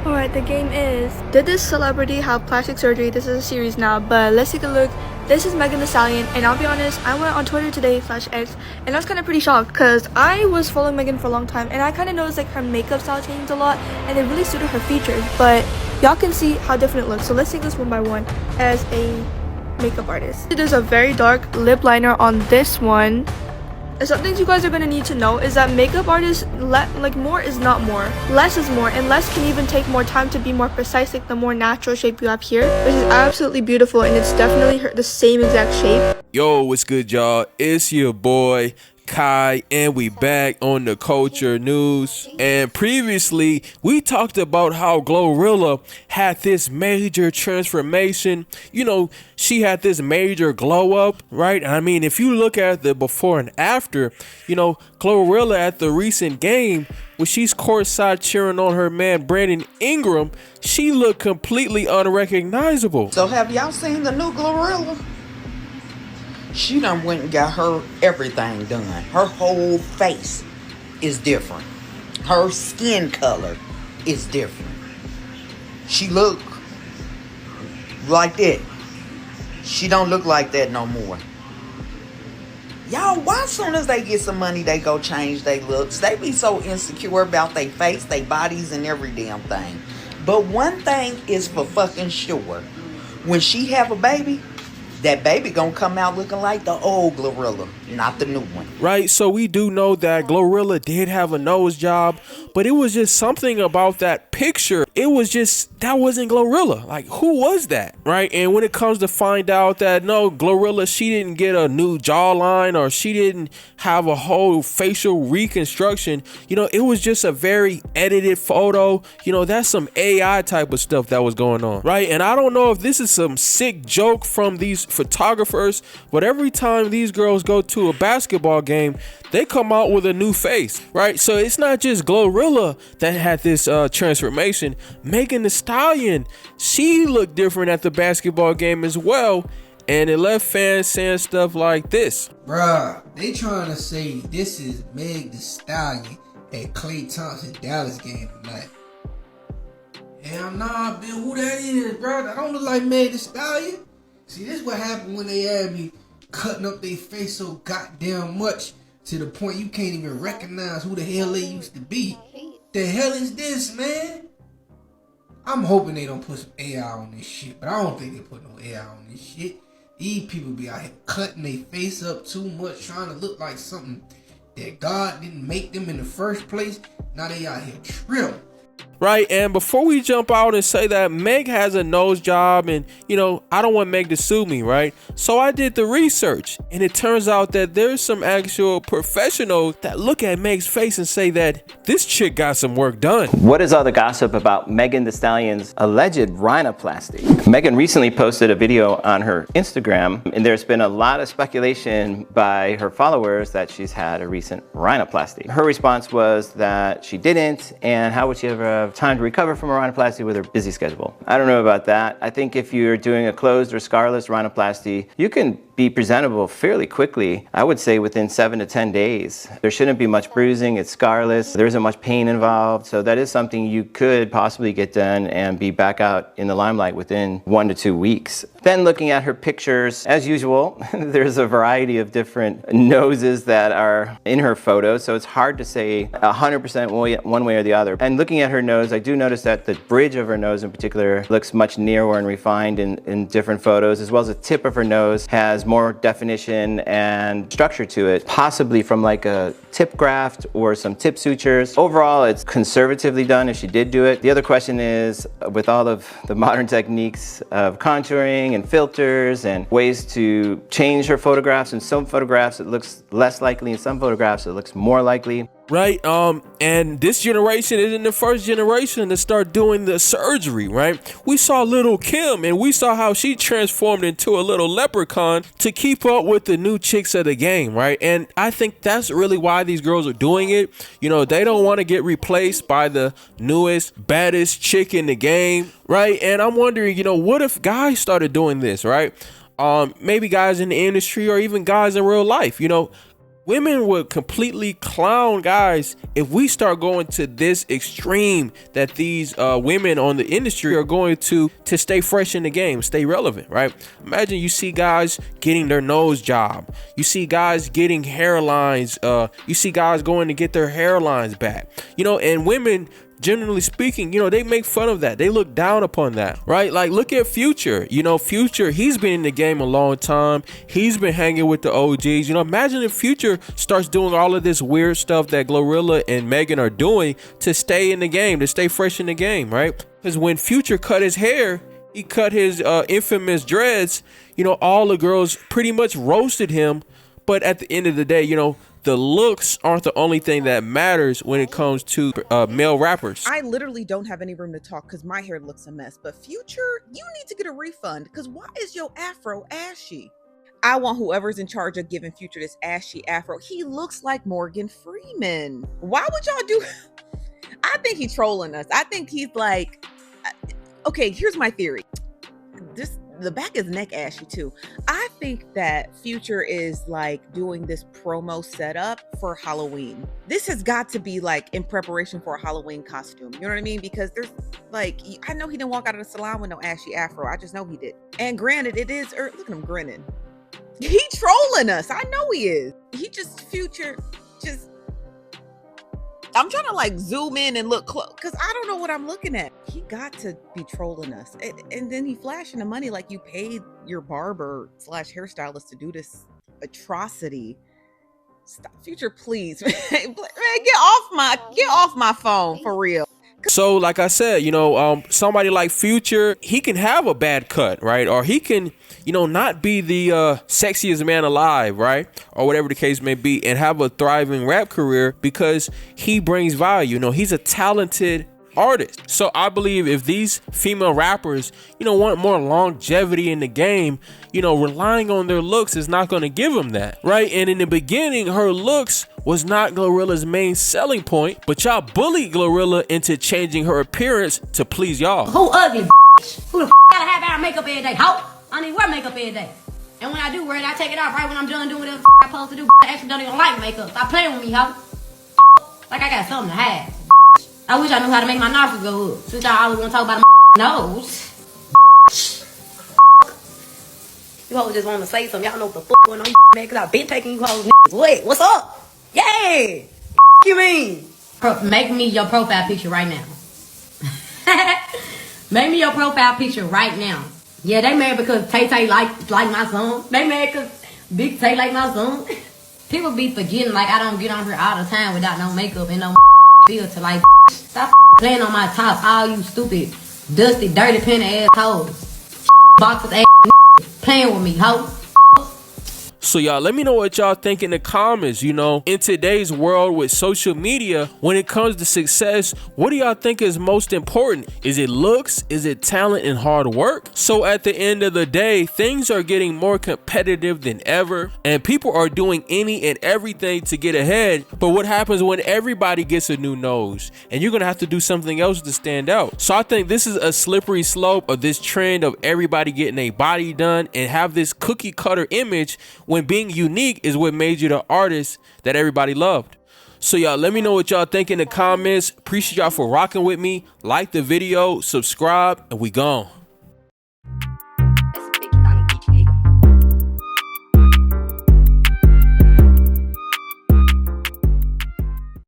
Alright, the game is, did this celebrity have plastic surgery? This is a series now, but let's take a look. This is Megan Thee Stallion, and I'll be honest, I went on Twitter today /X, and I was kind of pretty shocked because I was following Megan for a long time, and I kind of noticed like her makeup style changed a lot, and it really suited her features. But y'all can see how different it looks. So let's take this one by one as a makeup artist. There's a very dark lip liner on this one. And some things you guys are going to need to know is that makeup artists, more is not more. Less is more, and less can even take more time to be more precise, like the more natural shape you have here, which is absolutely beautiful, and it's definitely the same exact shape. Yo, what's good, y'all? It's your boy Kai, and we back on the culture news. And previously we talked about how Glorilla had this major transformation. You know, she had this major glow up, right? I mean, if you look at the before and after, you know, Glorilla at the recent game when she's courtside cheering on her man Brandon Ingram, she looked completely unrecognizable. So have y'all seen the new Glorilla? She done went and got her everything done. Her whole face is different. Her skin color is different. She look like that. She don't look like that no more. Y'all, why as soon as they get some money, they go change their looks? They be so insecure about their face, their bodies, and every damn thing. But one thing is for fucking sure. When she have a baby, that baby gonna come out looking like the old Glorilla, not the new one. Right, so we do know that Glorilla did have a nose job, but it was just something about that picture. It was just, that wasn't Glorilla. Like, who was that, right? And when it comes to find out that, no, Glorilla, she didn't get a new jawline or she didn't have a whole facial reconstruction, you know, it was just a very edited photo. You know, that's some AI type of stuff that was going on, right? And I don't know if this is some sick joke from these photographers, but every time these girls go to a basketball game, they come out with a new face, right? So it's not just Glorilla that had this transformation. Megan Thee Stallion, she looked different at the basketball game as well, and it left fans saying stuff like this. Bruh, they trying to say this is Meg Thee Stallion at Klay Thompson Dallas game tonight. Hell nah, Bill, who that is, bro? That don't look like Meg Thee Stallion. See, this is what happened when they had me cutting up their face so goddamn much to the point you can't even recognize who the hell they used to be. The hell is this, man? I'm hoping they don't put some AI on this shit, but I don't think they put no AI on this shit. These people be out here cutting their face up too much, trying to look like something that God didn't make them in the first place. Now they out here tripping. Right, and before we jump out and say that Meg has a nose job and, you know, I don't want Meg to sue me, right? So I did the research, and it turns out that there's some actual professionals that look at Meg's face and say that this chick got some work done. What is all the gossip about Megan Thee Stallion's alleged rhinoplasty? Megan recently posted a video on her Instagram, and there's been a lot of speculation by her followers that she's had a recent rhinoplasty. Her response was that she didn't, and how would she ever have time to recover from a rhinoplasty with her busy schedule? I don't know about that. I think if you're doing a closed or scarless rhinoplasty, you can be presentable fairly quickly. I would say within 7 to 10 days. There shouldn't be much bruising, it's scarless, there isn't much pain involved, so that is something you could possibly get done and be back out in the limelight within 1 to 2 weeks. Then looking at her pictures, as usual, there's a variety of different noses that are in her photos, so it's hard to say 100% one way or the other. And looking at her nose, I do notice that the bridge of her nose in particular looks much narrower and refined in different photos, as well as the tip of her nose has more definition and structure to it, possibly from like a tip graft or some tip sutures. Overall, it's conservatively done if she did do it. The other question is, with all of the modern techniques of contouring and filters and ways to change her photographs, in some photographs it looks less likely, in some photographs it looks more likely. Right, and this generation isn't the first generation to start doing the surgery, right? We saw Little Kim, and we saw how she transformed into a little leprechaun to keep up with the new chicks of the game, right? And I think that's really why these girls are doing it. You know, they don't want to get replaced by the newest, baddest chick in the game, right? And I'm wondering, you know, what if guys started doing this, right? Maybe guys in the industry or even guys in real life, you know, Women would completely clown guys if we start going to this extreme that these women on the industry are going to stay fresh in the game, stay relevant, right? Imagine you see guys getting their nose job. You see guys getting hairlines. You see guys going to get their hairlines back, you know, and women, generally speaking, you know, they make fun of that. They look down upon that, right? Like, look at Future. You know, Future, he's been in the game a long time. He's been hanging with the OGs. You know, imagine if Future starts doing all of this weird stuff that Glorilla and Megan are doing to stay in the game, to stay fresh in the game, right? Because when Future cut his hair, he cut his infamous dreads, you know, all the girls pretty much roasted him. But at the end of the day, you know, the looks aren't the only thing that matters when it comes to male rappers. I literally don't have any room to talk because my hair looks a mess. But Future, you need to get a refund because why is your afro ashy? I want whoever's in charge of giving Future this ashy afro. He looks like Morgan Freeman. Why would y'all do? I think he's trolling us. I think he's like, okay, here's my theory. The back of his neck ashy too. I think that Future is like doing this promo setup for Halloween. This has got to be like in preparation for a Halloween costume. You know what I mean? Because there's like, I know he didn't walk out of the salon with no ashy afro. I just know he did. And granted, it is, look at him grinning. He trolling us. I know he is. He just, Future, just, I'm trying to like zoom in and look close because I don't know what I'm looking at. He got to be trolling us. And then he flashing the money like you paid your barber / hairstylist to do this atrocity. Stop, Future, please. Man, get off my phone for real. So like I said, you know, somebody like Future, he can have a bad cut, right? Or he can, you know, not be the sexiest man alive, right? Or whatever the case may be, and have a thriving rap career because he brings value. You know, he's a talented artist. So I believe if these female rappers, you know, want more longevity in the game, you know, relying on their looks is not going to give them that, right? And in the beginning, her looks was not Glorilla's main selling point, but y'all bullied Glorilla into changing her appearance to please y'all. Who ugly? Who the gotta have our makeup every day? Ho! I need to wear makeup every day. And when I do wear it, I take it off right when I'm done doing whatever I'm supposed to do. I actually don't even like makeup. Stop playing with me, ho. Like I got something to have. I wish I knew how to make my nostrils go up. Since I always want to talk about a nose. You hoes just want to say something. Y'all know what the fuck going on, man, because I've been taking you hoes. Wait, what's up? Yeah! You mean? Make me your profile picture right now. Make me your profile picture right now. Yeah, they mad because Tay-Tay like my song. They mad because Big Tay like my song. People be forgetting like I don't get on here all the time without no makeup and no filter. Like, stop playing on my top, all you stupid, dusty, dirty, penny ass hoes. Boxes ass playing with me, ho. So y'all, let me know what y'all think in the comments. You know, in today's world with social media, when it comes to success, what do y'all think is most important? Is it looks? Is it talent and hard work? So at the end of the day, things are getting more competitive than ever, and people are doing any and everything to get ahead. But what happens when everybody gets a new nose? And you're gonna have to do something else to stand out. So I think this is a slippery slope of this trend of everybody getting a body done and have this cookie cutter image, when being unique is what made you the artist that everybody loved. So y'all, let me know what y'all think in the comments. Appreciate y'all for rocking with me. Like the video, subscribe, and we gone.